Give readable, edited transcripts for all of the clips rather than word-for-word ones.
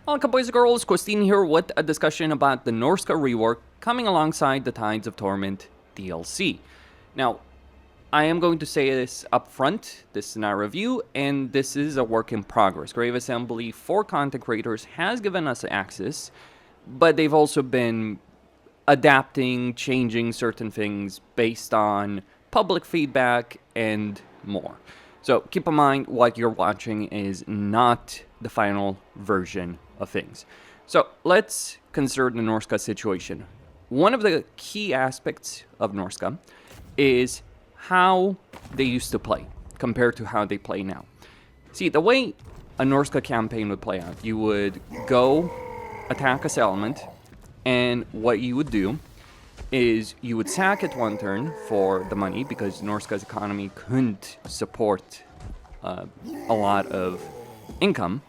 Welcome boys and girls, Christine here with a discussion about the Norsca REWORK coming alongside the Tides of Torment DLC. Now, I am going to say this up front, this is not a review, and this is a work in progress. Grave Assembly for content creators has given us access, but they've also been adapting, changing certain things based on public feedback and more. So keep in mind what you're watching is not the final version of things. So let's consider the Norska situation. One of the key aspects of Norska is how they used to play compared to how they play now. See, the way a Norska campaign would play out, you would go attack a settlement, and what you would do is you would sack it one turn for the money because Norska's economy couldn't support a lot of income,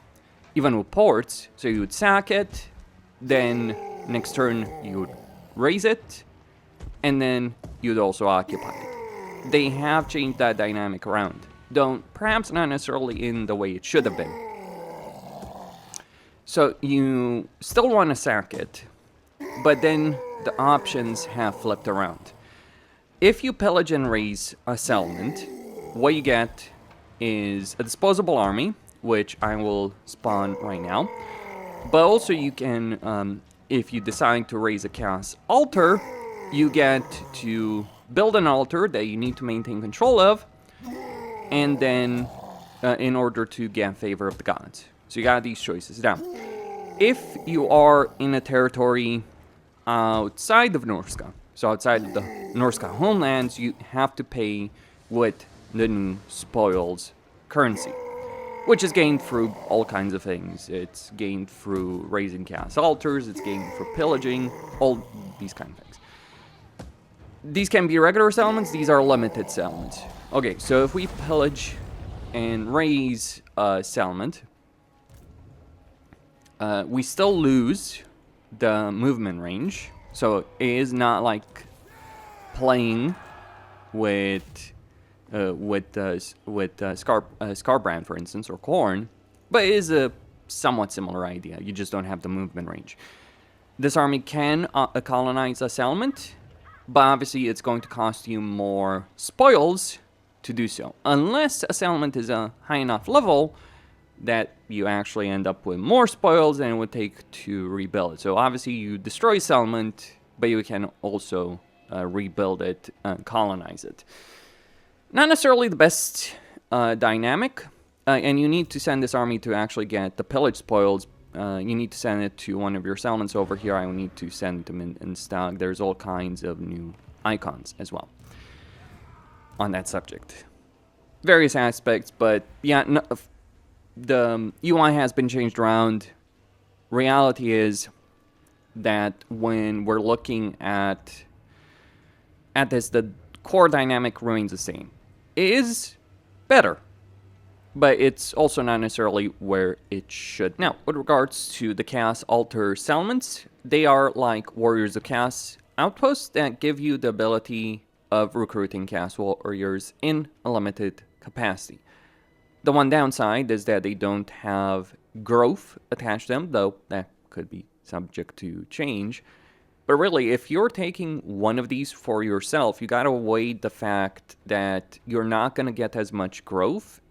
even with ports. So you would sack it, then next turn you would raise it, and then you'd also occupy it. They have changed that dynamic around, though perhaps not necessarily in the way it should have been. So you still want to sack it, but then the options have flipped around. If you pillage and raise a settlement, what you get is a disposable army, which I will spawn right now. But also you can, if you decide to raise a chaos altar, you get to build an altar that you need to maintain control of, and then in order to get favor of the gods. So you got these choices. Now, if you are in a territory outside of Norska, so outside of the Norska homelands, you have to pay with the new spoils currency, which is gained through all kinds of things. It's gained through raising chaos altars, it's gained through pillaging, all these kind of things. These can be regular settlements, these are limited settlements. Okay, so if we pillage and raise a settlement, we still lose the movement range, so it is not like playing with Scarbrand, for instance, or Corn, but it is a somewhat similar idea. You just don't have the movement range. This army can colonize a settlement, but obviously it's going to cost you more spoils to do so, unless a settlement is a high enough level that you actually end up with more spoils than it would take to rebuild it. So obviously you destroy settlement, but you can also rebuild it and colonize it. Not necessarily the best dynamic, and you need to send this army to actually get the pillage spoils. You need to send it to one of your settlements over here. I will need to send them in stock. There's all kinds of new icons as well on that subject. Various aspects, but yeah, no, the UI has been changed around. Reality is that when we're looking at this, the core dynamic remains the same. It is better, but it's also not necessarily where it should. Now, with regards to the Chaos Altar settlements, they are like Warriors of Chaos outposts that give you the ability of recruiting Chaos Warriors in a limited capacity. The one downside is that they don't have growth attached to them, though that could be subject to change. But really, if you're taking one of these for yourself, you gotta weigh the fact that you're not gonna get as much growth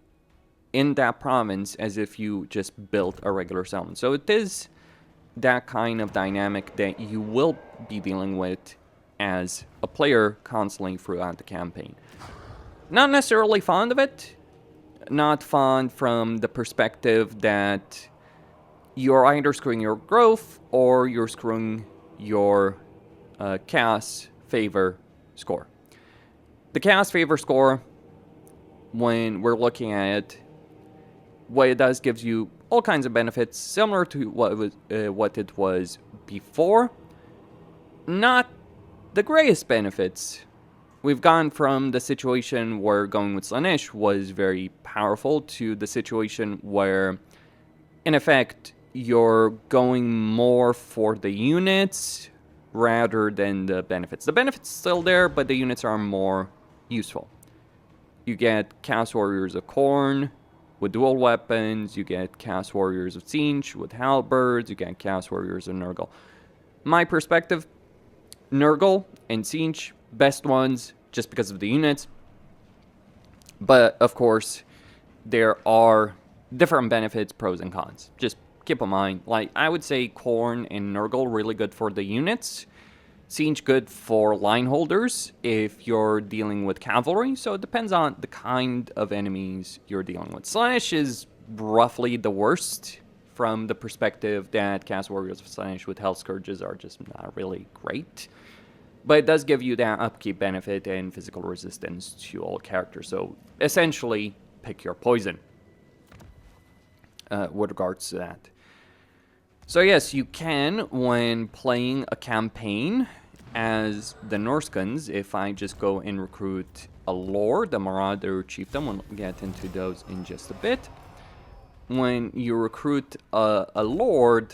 in that province as if you just built a regular settlement. So it is that kind of dynamic that you will be dealing with as a player constantly throughout the campaign. Not necessarily fond of it. Not fond from the perspective that you're either screwing your growth or you're screwing your chaos favor score. The chaos favor score, when we're looking at it, what it does gives you all kinds of benefits similar to what it was before. Not the greatest benefits. We've gone from the situation where going with Slaanesh was very powerful to the situation where, in effect, you're going more for the units rather than the benefits. The benefits are still there, but the units are more useful. You get Chaos Warriors of Khorne, with dual weapons, you get Chaos Warriors of Tzeentch with halberds, you get Chaos Warriors of Nurgle. My perspective, Nurgle and Tzeentch, best ones just because of the units. But, of course, there are different benefits, pros and cons. Just keep in mind, like, I would say Khorne and Nurgle really good for the units. Tzeentch good for line holders if you're dealing with cavalry, so it depends on the kind of enemies you're dealing with. Slaanesh is roughly the worst from the perspective that Chaos Warriors of Slaanesh with Hell Scourges are just not really great. But it does give you that upkeep benefit and physical resistance to all characters, so essentially pick your poison with regards to that. So yes, you can, when playing a campaign as the Norskans, if I just go and recruit a Lord, the Marauder Chieftain, we'll get into those in just a bit. When you recruit a Lord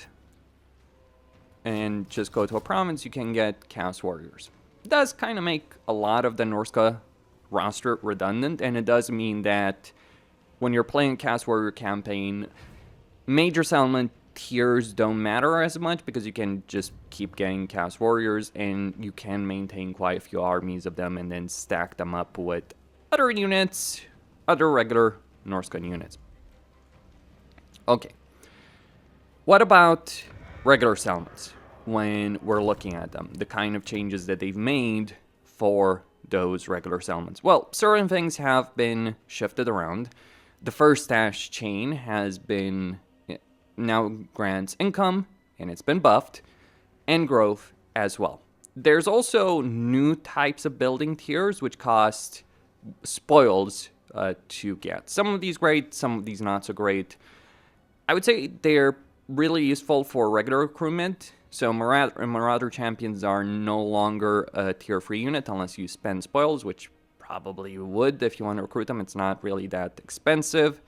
and just go to a province, you can get Chaos Warriors. It does kind of make a lot of the Norska roster redundant, and it does mean that when you're playing Chaos Warrior campaign, major settlement tiers don't matter as much because you can just keep getting Chaos Warriors and you can maintain quite a few armies of them and then stack them up with other units, other regular Norscan units. Okay. What about regular settlements when we're looking at them? The kind of changes that they've made for those regular settlements. Well, certain things have been shifted around. The first stash chain has been now grants income, and it's been buffed, and growth as well. There's also new types of building tiers which cost spoils to get. Some of these great, some of these not so great. I would say they're really useful for regular recruitment. So Marauder Champions are no longer a tier 3 unit unless you spend spoils, which probably you would if you want to recruit them. It's not really that expensive.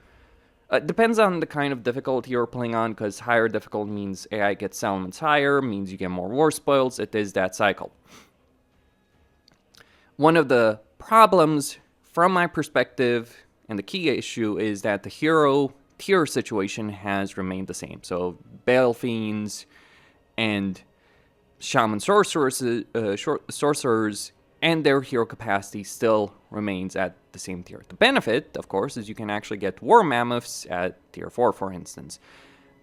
Depends on the kind of difficulty you're playing on, because higher difficulty means AI gets settlements higher, means you get more war spoils. It is that cycle. One of the problems from my perspective, and the key issue, is that the hero tier situation has remained the same. So Bale Fiends and Shaman Sorcerers and their hero capacity still remains at the same tier. The benefit, of course, is you can actually get War Mammoths at tier 4, for instance.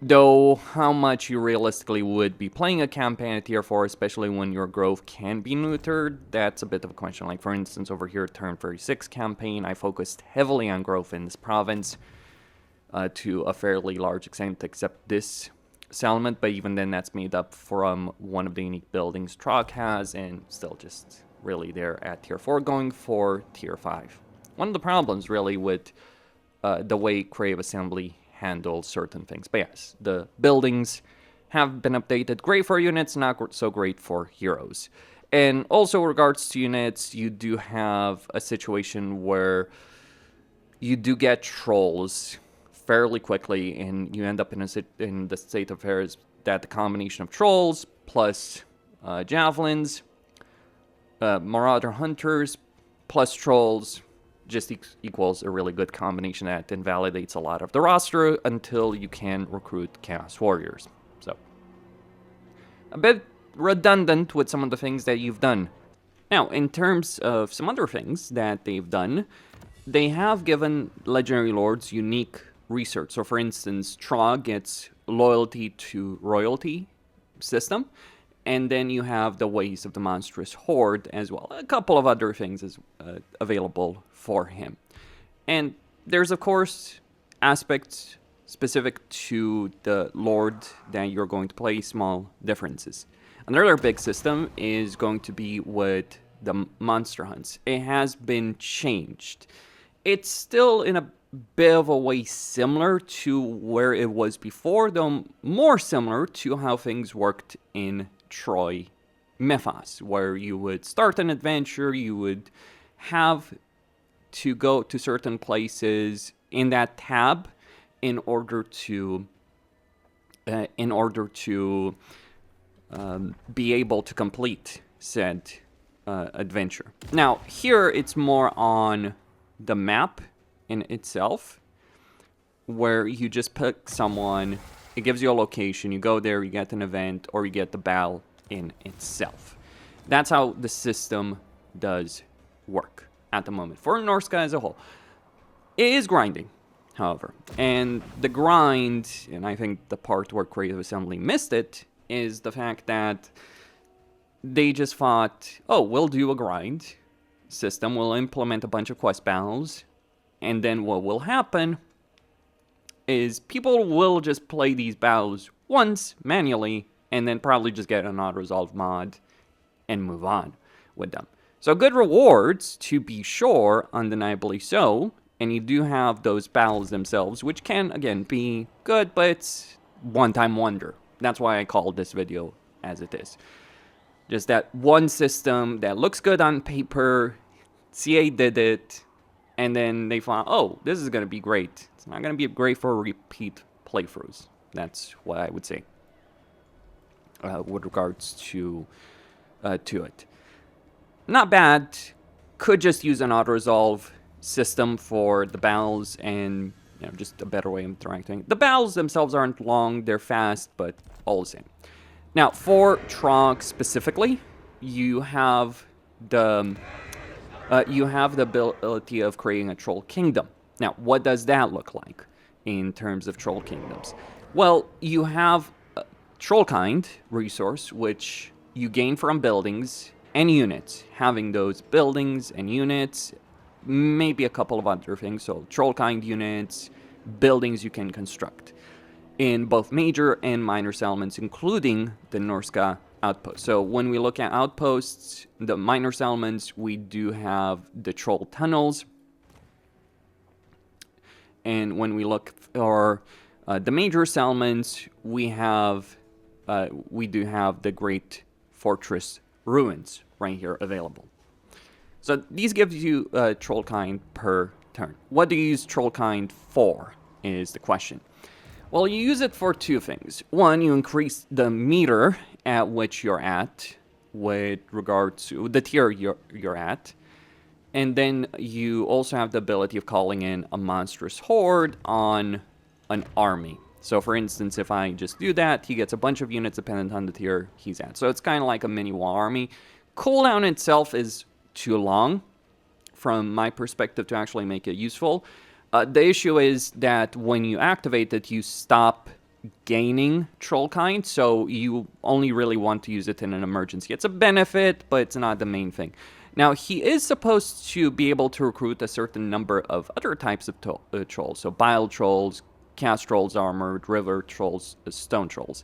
Though, how much you realistically would be playing a campaign at tier 4, especially when your growth can be neutered, that's a bit of a question. Like, for instance, over here, turn 36 campaign, I focused heavily on growth in this province to a fairly large extent, except this settlement, but even then that's made up from one of the unique buildings Throgg has, and still just really there at tier 4 going for tier 5. One of the problems really with the way Crave Assembly handles certain things. But yes, the buildings have been updated. Great for units, not so great for heroes. And also regards to units, you do have a situation where you do get trolls fairly quickly, and you end up in the state of affairs that the combination of trolls plus javelins, Marauder Hunters plus trolls just equals a really good combination that invalidates a lot of the roster until you can recruit Chaos Warriors. So, a bit redundant with some of the things that you've done. Now, in terms of some other things that they've done, they have given Legendary Lords unique research. So, for instance, Throgg gets loyalty to royalty system. And then you have the Ways of the Monstrous Horde as well. A couple of other things is available for him. And there's, of course, aspects specific to the Lord that you're going to play, small differences. Another big system is going to be with the monster hunts. It has been changed. It's still in a bit of a way similar to where it was before, though more similar to how things worked in Troy Mythos, where you would start an adventure, you would have to go to certain places in that tab in order to be able to complete said adventure. Now, here it's more on the map in itself. where you just pick someone, it gives you a location, you go there, you get an event, or you get the battle in itself. That's how the system does work at the moment for Norska as a whole. It is grinding, however, and the grind, and I think the part where Creative Assembly missed it, is the fact that they just thought, oh, we'll do a grind system, we'll implement a bunch of quest battles, and then what will happen is people will just play these battles once manually, and then probably just get an auto-resolve mod and move on with them. So good rewards, to be sure, undeniably so, and you do have those battles themselves, which can, again, be good, but it's one-time wonder. That's why I called this video as it is. Just that one system that looks good on paper, CA did it, and then they thought, oh, this is going to be great. It's not going to be great for repeat playthroughs. That's what I would say with regards to it. Not bad. Could just use an auto-resolve system for the battles and, you know, just a better way of interacting. The battles themselves aren't long, they're fast, but all the same. Now, for Throgg specifically, you have the ability of creating a troll kingdom. Now, what does that look like in terms of troll kingdoms? Well, you have a troll kind resource, which you gain from buildings and units. Having those buildings and units, maybe a couple of other things. So, troll kind units, buildings you can construct in both major and minor settlements, including the Norska outpost. So when we look at outposts, the minor settlements, we do have the troll tunnels. And when we look for the major settlements, we do have the Great Fortress ruins right here available. So these gives you troll kind per turn. What do you use troll kind for is the question. Well, you use it for two things. One, you increase the meter at which you're at with regard to the tier you're at. And then you also have the ability of calling in a monstrous horde on an army. So for instance, if I just do that, he gets a bunch of units dependent on the tier he's at. So it's kind of like a mini war army. Cooldown itself is too long from my perspective to actually make it useful. The issue is that when you activate it, you stop gaining troll kind, so you only really want to use it in an emergency. It's a benefit, but it's not the main thing. Now, he is supposed to be able to recruit a certain number of other types of trolls. So bile trolls, cast trolls, armored, river trolls, stone trolls.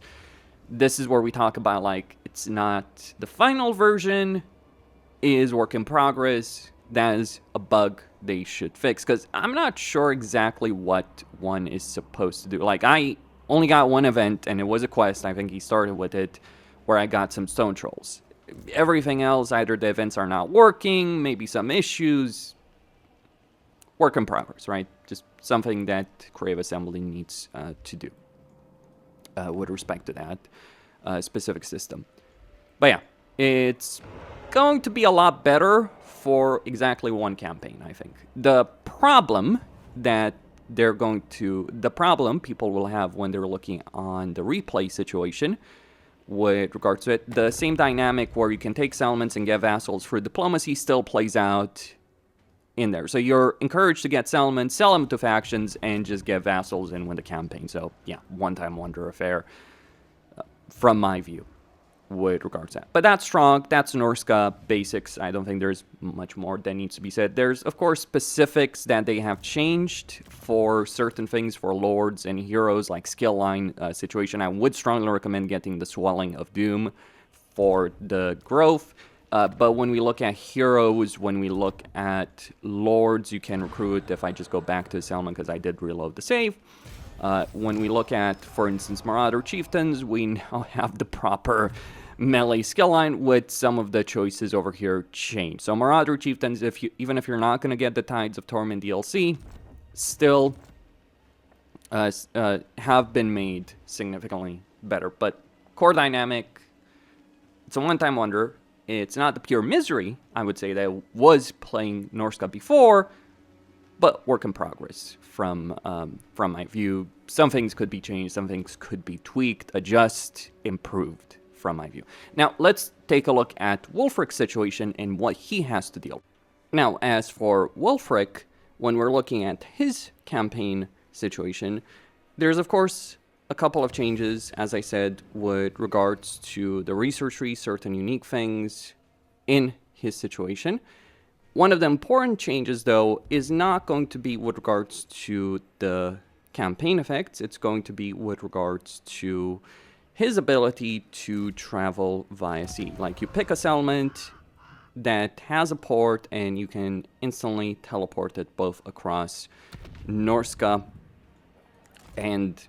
This is where we talk about, like, it's not the final version, is work in progress. That is a bug they should fix, because I'm not sure exactly what one is supposed to do. Like, I only got one event, and it was a quest, I think he started with it, where I got some stone trolls. Everything else, either the events are not working, maybe some issues. Work in progress, right? Just something that Creative Assembly needs to do with respect to that specific system. But yeah, it's going to be a lot better for exactly one campaign, I think. The problem people will have when they're looking on the replay situation with regards to it, the same dynamic where you can take settlements and get vassals for diplomacy still plays out in there. So you're encouraged to get settlements, sell them to factions, and just get vassals and win the campaign. So yeah, one-time wonder affair from my view with regards to that. But that's strong. That's Norska basics. I don't think there's much more that needs to be said. There's, of course, specifics that they have changed for certain things for lords and heroes, like skill line situation. I would strongly recommend getting the Swelling of Doom for the growth. But when we look at heroes, when we look at lords, you can recruit, if I just go back to the settlement, because I did reload the save. When we look at, for instance, Marauder Chieftains, we now have the proper melee skill line with some of the choices over here changed. So Marauder Chieftains, even if you're not going to get the Tides of Torment DLC, still have been made significantly better. But core dynamic, it's a one-time wonder. It's not the pure misery, I would say, that was playing Norska before, but work in progress from my view. Some things could be changed, some things could be tweaked, adjust, improved from my view. Now, let's take a look at Wulfrik's situation and what he has to deal with. Now, as for Wulfrik, when we're looking at his campaign situation, there's, of course, a couple of changes, as I said, with regards to the research tree, certain unique things in his situation. One of the important changes, though, is not going to be with regards to the campaign effects. It's going to be with regards to his ability to travel via sea. Like, you pick a settlement that has a port, and you can instantly teleport it both across Norska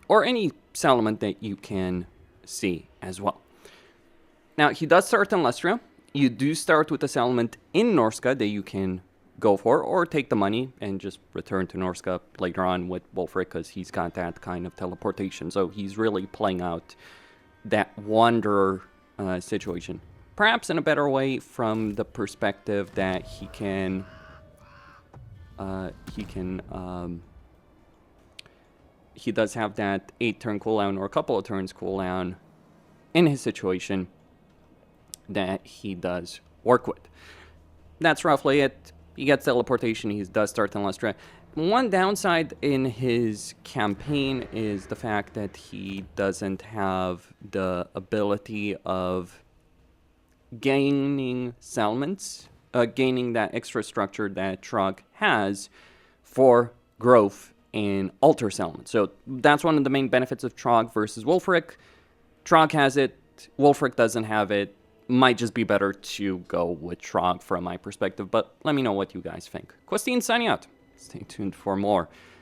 or any settlement that you can see as well. Now, he does start in Lestria. You do start with a settlement in Norska that you can go for, or take the money and just return to Norska later on with Wulfrik, because he's got that kind of teleportation. So he's really playing out that wanderer situation. Perhaps in a better way from the perspective that he does have that 8-turn cooldown, or a couple of turns cooldown in his situation that he does work with. That's roughly it. He gets teleportation. He does start in Lestria. One downside in his campaign is the fact that he doesn't have the ability of gaining settlements, gaining that extra structure that Throgg has for growth in altar settlements. So that's one of the main benefits of Throgg versus Wulfrik. Throgg has it, Wulfrik doesn't have it. Might just be better to go with Throgg from my perspective, but let me know what you guys think. Questine signing out. Stay tuned for more